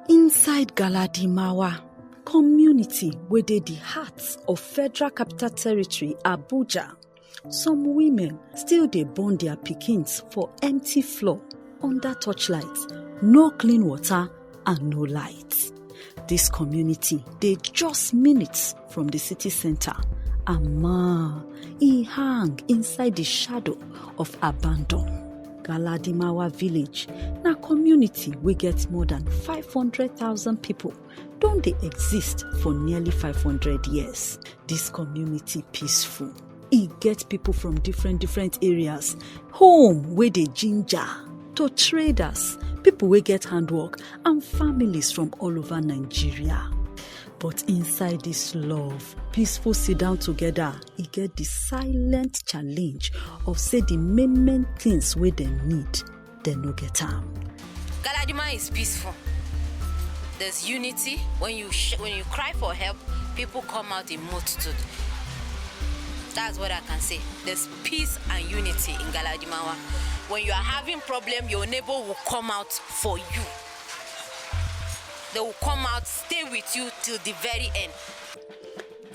Inside Galadimawa, community wey dey the heart of Federal Capital Territory, Abuja, some women still dey born their pikins for empty floor under torchlight, no clean water and no light. This community dey just minutes from the city center, and e hang inside the shadow of abandon. Galadimawa village na community wey get more than 500,000 people don dey exist for nearly 500 years. This community peaceful. E get people from different areas, home wey dey ginger, to traders, people wey get handwork, and families from all over Nigeria. But inside this love, peaceful sit down together, e get the silent challenge of say the main things wey dem need, dem no get am. Galadimawa is peaceful. There's unity. When you cry for help, people come out in multitude. That's what I can say. There's peace and unity in Galadimawa. When you are having problem, your neighbor will come out for you. They will come out, stay with you till the very end.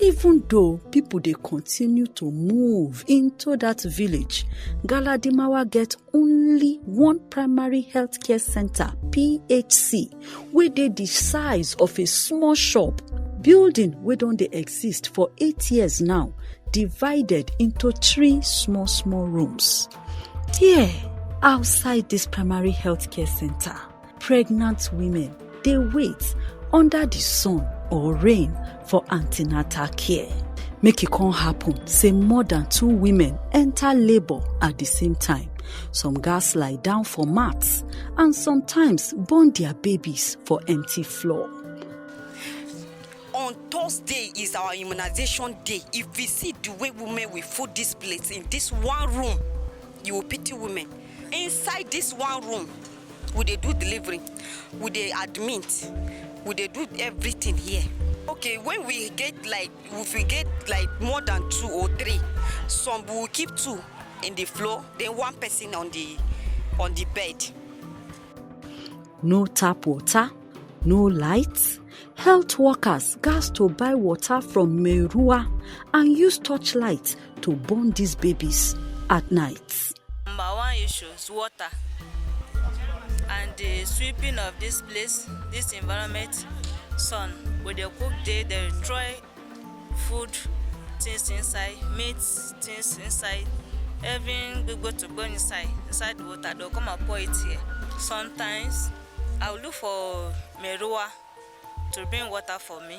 Even though people dey continue to move into that village, Galadimawa get only one primary healthcare center, PHC, wey dey the size of a small shop. Building wey don dey exist for 8 years now, divided into 3 small rooms. Here, outside this primary healthcare center, pregnant women dey wait under the sun or rain for antenatal care. Make it come happen, say more than 2 women enter labor at the same time. Some gas lie down for mats, and sometimes born their babies for empty floor. On Thursday is our immunization day. If we see the way women will food this place in this one room, you will pity women. Inside this one room, we dey do delivery, we dey admit, we dey do everything here. Okay, when we get if we get more than 2 or 3, some will keep 2 in the floor, then 1 person on the bed. No tap water, no lights. Health workers gas to buy water from Merua and use torchlight to burn these babies at night. Number 1 issue is water. And the sweeping of this place, this environment, sun. When they cook they try food things inside, meat things inside, everything we go to burn inside the water. They'll come and pour it here. Sometimes I will look for Merua to bring water for me.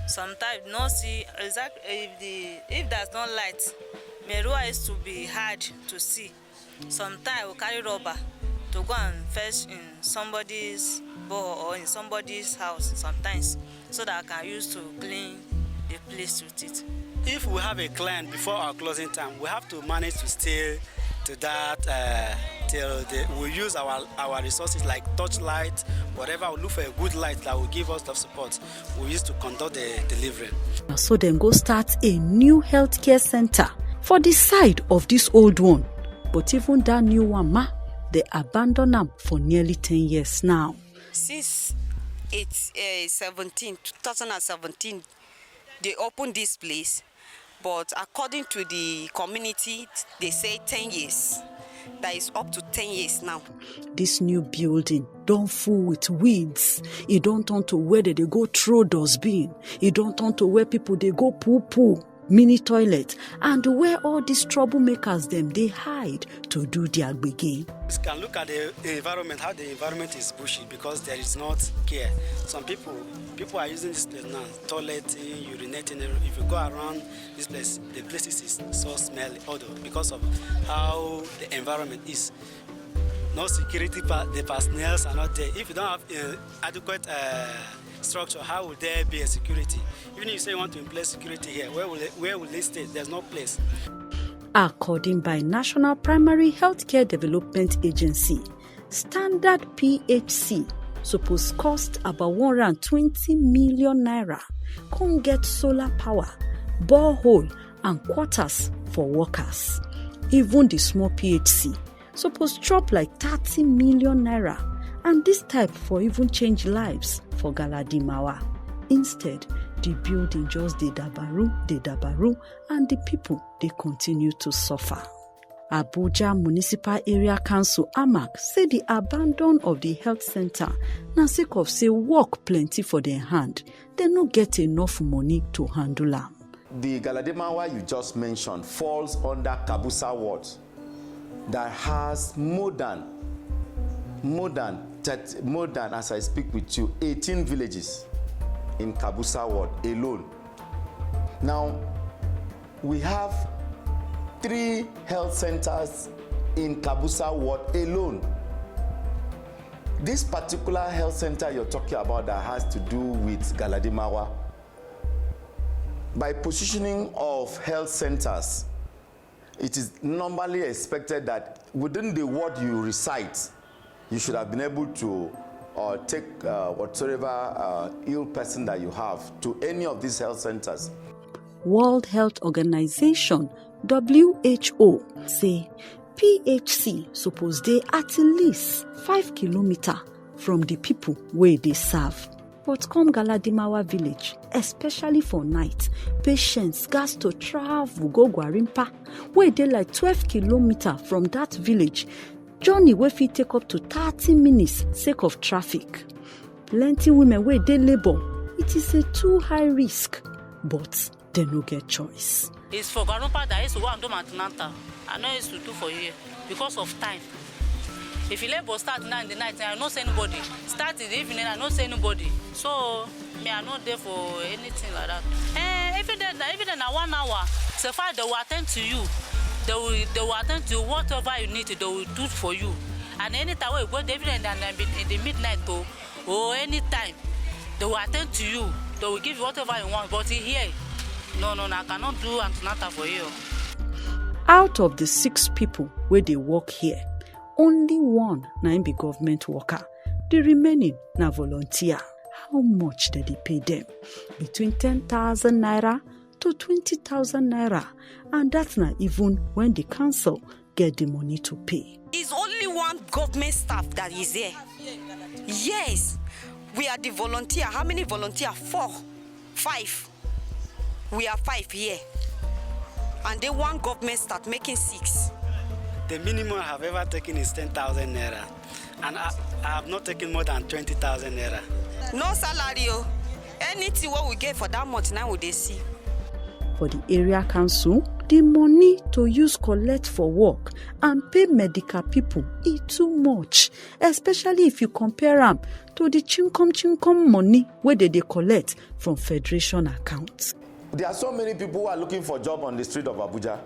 Sometimes not see exactly if there's no light, Merua is to be hard to see. Sometimes I will carry rubber to go and fetch in somebody's bowl or in somebody's house sometimes, so that I can use to clean the place with it. If we have a client before our closing time, we have to manage to stay to that till we use our resources like torchlight, whatever. We look for a good light that will give us the support we use to conduct the delivery. So then go start a new healthcare center for the side of this old one. But even that new one, they abandoned them for nearly 10 years now. Since 2017, they opened this place, but according to the community, they say 10 years. That is up to 10 years now. This new building don't full with weeds. It don't turn to where they go throw dustbin. It don't turn to where people they go poo. Mini toilet, and where all these troublemakers they hide to do their gbege. You can look at the environment, how the environment is bushy because there is not care. Some people are using this place now, toileting, urinating. If you go around this place, the place is so smelly, although because of how the environment is. No security, the personnel are not there. If you don't have adequate structure, how will there be a security? Even if you say you want to place security here, where will they stay? There's no place. According by National Primary Healthcare Development Agency, standard PHC suppose cost about 120 million naira. Come get solar power, borehole, and quarters for workers. Even the small PHC suppose drop like 30 million naira, and this type for even change lives for Galadimawa. Instead, the building just dey dabaru, and the people they continue to suffer. Abuja Municipal Area Council AMAC say the abandon of the health center na sake of say work plenty for their hand. They no get enough money to handle am. The Galadimawa you just mentioned falls under Kabusa ward that has more than as I speak with you 18 villages in Kabusa ward alone. Now we have 3 health centers in Kabusa ward alone. This particular health center you're talking about that has to do with Galadimawa, by positioning of health centers, it is normally expected that within the ward you reside, you should have been able to take whatsoever ill person that you have to any of these health centers. World Health Organization WHO say PHC suppose dey at least 5 kilometers from the people where they serve. But come Galadimawa village, especially for night, patients gas to travel go Gwarimpa, where they like 12 kilometers from that village. Journey wey fit take up to 30 minutes sake of traffic. Plenty women wey dey labor, it is a too high risk, but they no get choice. It's for Gwarimpa that I used to go and do antenatal. I know used to do for here because of time. If you labor start now in the night, I don't see anybody. Start in the evening, I don't see anybody. So me, I not there for anything like that. Even then, 1 hour, so far they will attend to you. They will attend to whatever you need. They will do for you. And anytime we go, even in the midnight or anytime, they will attend to you. They will give you whatever you want. But here, no, I cannot do antenatal for you. Out of the 6 people where they work here, only 1 na be government worker. The remaining na volunteer. How much did they pay them? Between 10,000 naira to 20,000 naira. And that's not even when the council get the money to pay. It's only 1 government staff that is there. Yes, we are the volunteer. How many volunteer? 4, 5. We are 5 here. And then 1 government start making 6. The minimum I have ever taken is 10,000 naira. And I have not taken more than 20,000 naira. No salary. Anything what we get for that month now we dey see. For the area council, the money to use collect for work and pay medical people is too much, especially if you compare them to the chinkom money where they collect from federation accounts. There are so many people who are looking for a job on the street of Abuja.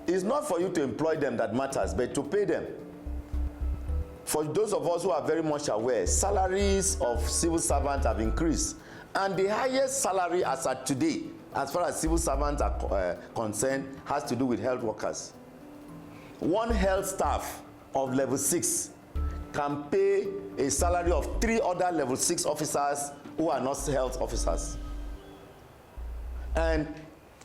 It's not for you to employ them that matters, but to pay them. For those of us who are very much aware, salaries of civil servants have increased. And the highest salary as at today, as far as civil servants are concerned, has to do with health workers. 1 health staff of level 6 can pay a salary of 3 other level 6 officers who are not health officers. And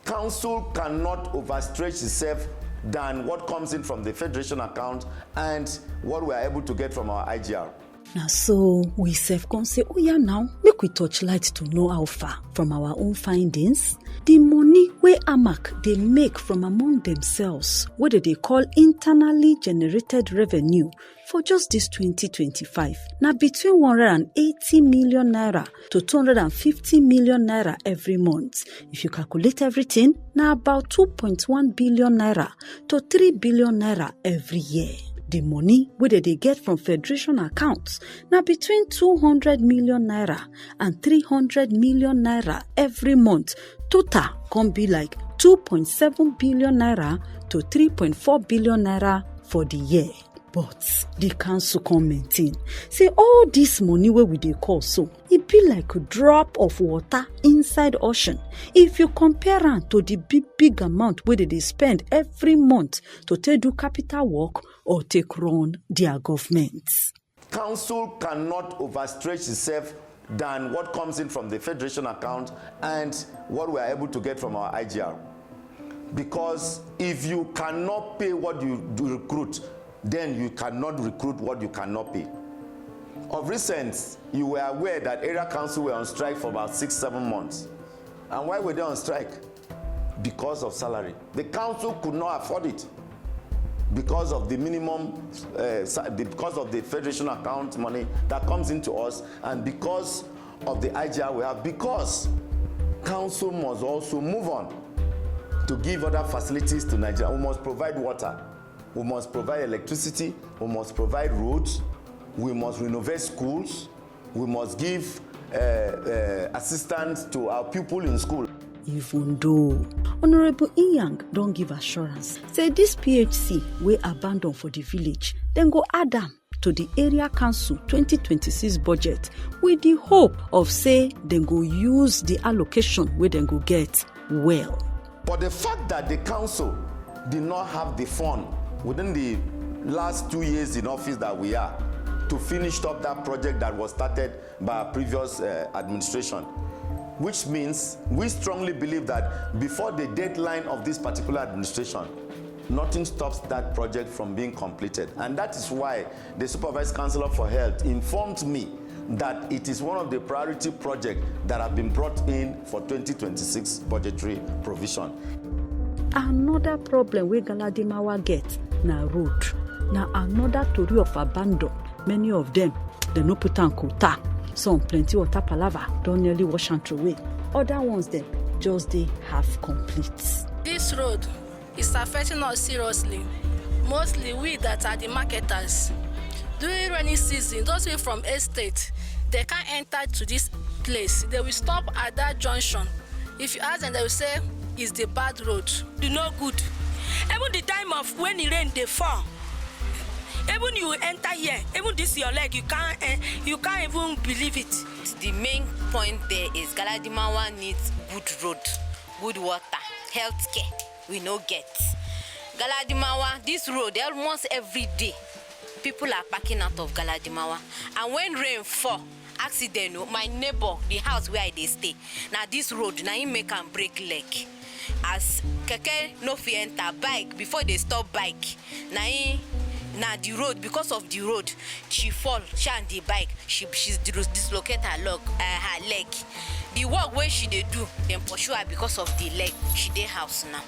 council cannot overstretch itself than what comes in from the federation account and what we are able to get from our IGR. Now, so we can say, oh yeah, now make we torchlight to know how far from our own findings. The money where AMAC they make from among themselves, what they call internally generated revenue for just this 2025. Now between 180 million naira to 250 million naira every month. If you calculate everything, now about 2.1 billion naira to 3 billion naira every year. The money where they get from federation accounts now between 200 million naira and 300 million naira every month. Total can be like 2.7 billion naira to 3.4 billion naira for the year. But the council can maintain. Say all this money where we dey call so, it be like a drop of water inside ocean. If you compare am to the big amount where they spend every month to take do capital work or take run their governments. Council cannot overstretch itself than what comes in from the federation account and what we are able to get from our IGR. Because if you cannot pay what you do recruit, then you cannot recruit what you cannot pay. Of recent, you were aware that area council were on strike for about 6-7 months. And why were they on strike? Because of salary. The council could not afford it because of the minimum, because of the federation account money that comes into us, and because of the IGR we have, because council must also move on to give other facilities to Nigeria. We must provide water, we must provide electricity, we must provide roads, we must renovate schools, we must give assistance to our pupils in school. Even though Honorable Inyang don't give assurance, say this PHC we abandon for the village, then go add them to the area council 2026 budget with the hope of say then go use the allocation where then go get well. But the fact that the council did not have the fund within the last 2 years in office that we are to finish up that project that was started by our previous administration, which means we strongly believe that before the deadline of this particular administration, nothing stops that project from being completed. And that is why the Supervised Councillor for Health informed me that it is one of the priority projects that have been brought in for 2026 budgetary provision. Another problem we Galadimawa get na road. Now another story of abandon. Many of them, they no put on quota. Some plenty water palava, don't nearly wash and throw away. Other ones them just they half complete. This road is affecting us seriously. Mostly we that are the marketers. During rainy season, those people from estate, they can't enter to this place. They will stop at that junction. If you ask them, they will say it's the bad road. Do no good. Even the time of when it rain, they fall. Even you enter here, even this your leg, you can't even believe it. The main point there is Galadimawa needs good road, good water, health care. We no get. Galadimawa, this road, almost every day, people are parking out of Galadimawa. And when rain fall, accident, my neighbor, the house where they stay, now this road, now he make and break leg. As keke no fit enter bike before they stop bike, now the road, because of the road, she fall, she and the bike, she's dislocate her leg. The work where she they do, then pursue her because of the leg, she dey house now.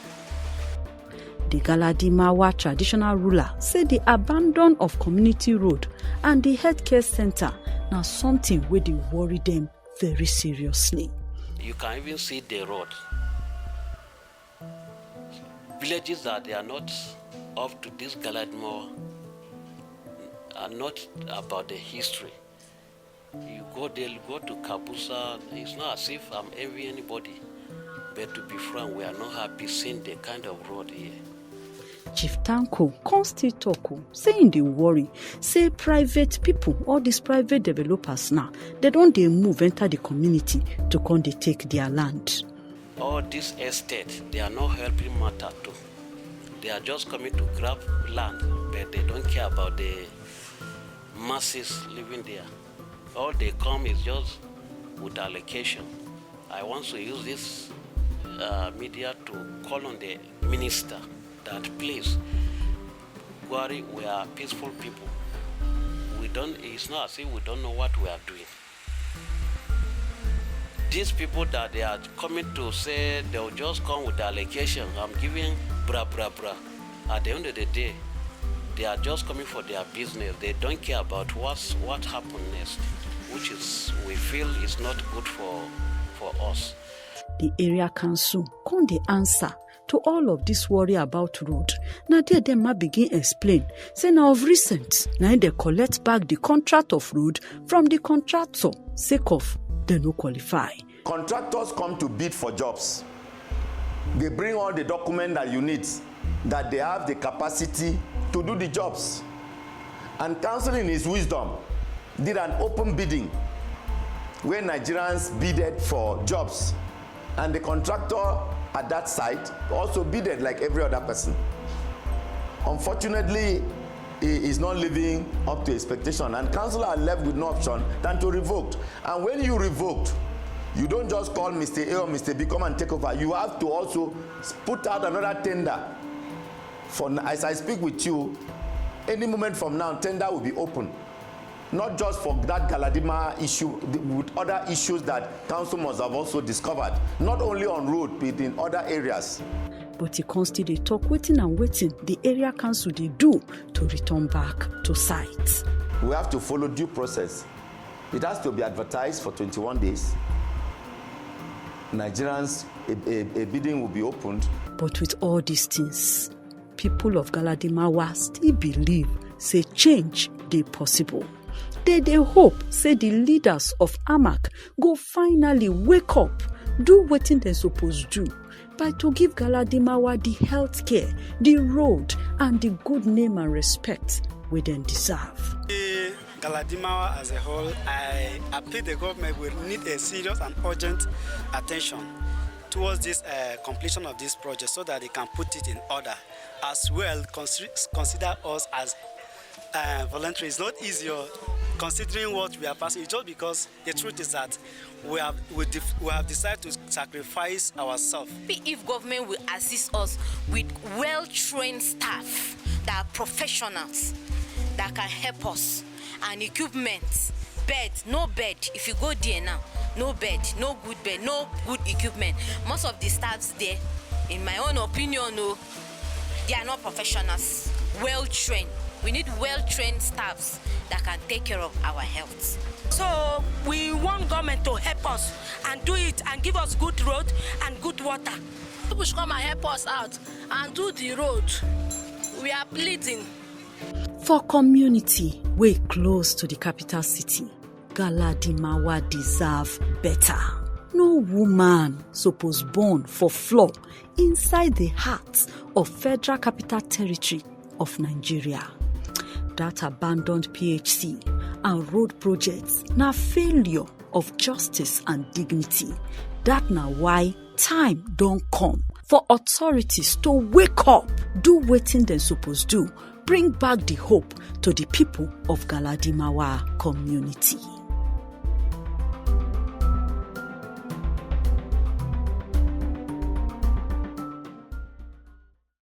The Galadimawa traditional ruler said the abandon of community road and the healthcare center now something where they worry them very seriously. You can even see the road. Villages that they are not up to this Galadimawa are not about the history. You go there, go to Kabusa, it's not as if I'm envying anybody, but to be frank, we are not happy seeing the kind of road here. Chief Tanko constantly talk, saying they worry, say private people, all these private developers now, they don't they move enter the community to come they take their land. All this estate, they are not helping matter too. They are just coming to grab land, but they don't care about the masses living there. All they come is just with allocation. I want to use this media to call on the minister that please, Gwari, we are peaceful people. It's not as if we don't know what we are doing. These people that they are coming to say they'll just come with the allocation, I'm giving bra. At the end of the day, they are just coming for their business. They don't care about what happened next, which is, we feel is not good for us. The area council come the answer to all of this worry about road. Now there them might begin explain. Say now of recent, now they collect back the contract of road from the contractor, sake of they no qualify. Contractors come to bid for jobs. They bring all the documents that you need, that they have the capacity to do the jobs. And council in his wisdom did an open bidding where Nigerians bidded for jobs. And the contractor at that site also bidded like every other person. Unfortunately, he is not living up to expectation, and council are left with no option than to revoke. And when you revoked, you don't just call Mr. A or Mr. B come and take over. You have to also put out another tender. For as I speak with you, any moment from now, tender will be open not just for that Galadimawa issue, with other issues that council must have also discovered, not only on road, but in other areas. But he still dey talk waiting and waiting the area council they do to return back to site. We have to follow due process. It has to be advertised for 21 days. Nigerians, a bidding will be opened. But with all these things, people of Galadimawa still believe, say change dey possible. They hope, say the leaders of AMAC go finally wake up, do wetin they suppose do, by to give Galadimawa the health care, the road, and the good name and respect we then deserve. Galadimawa as a whole, I appeal the government will need a serious and urgent attention towards this completion of this project so that they can put it in order. As well, consider us as voluntary. It's not easier considering what we are passing, just because the truth is that we have decided to sacrifice ourselves. If government will assist us with well-trained staff that are professionals that can help us, and equipment, bed, no bed. If you go there now, no bed, no good bed, no good equipment. Most of the staffs there, in my own opinion, no, they are not professionals, well-trained. We need well-trained staffs that can take care of our health. So we want government to help us and do it and give us good road and good water. People should come and help us out and do the road. We are pleading. For community way close to the capital city, Galadimawa deserve better. No woman suppose born for floor inside the heart of Federal Capital Territory of Nigeria. That abandoned PHC and road projects na failure of justice and dignity. That na why time don't come for authorities to wake up, do wetin dem suppose do, bring back the hope to the people of Galadimawa community.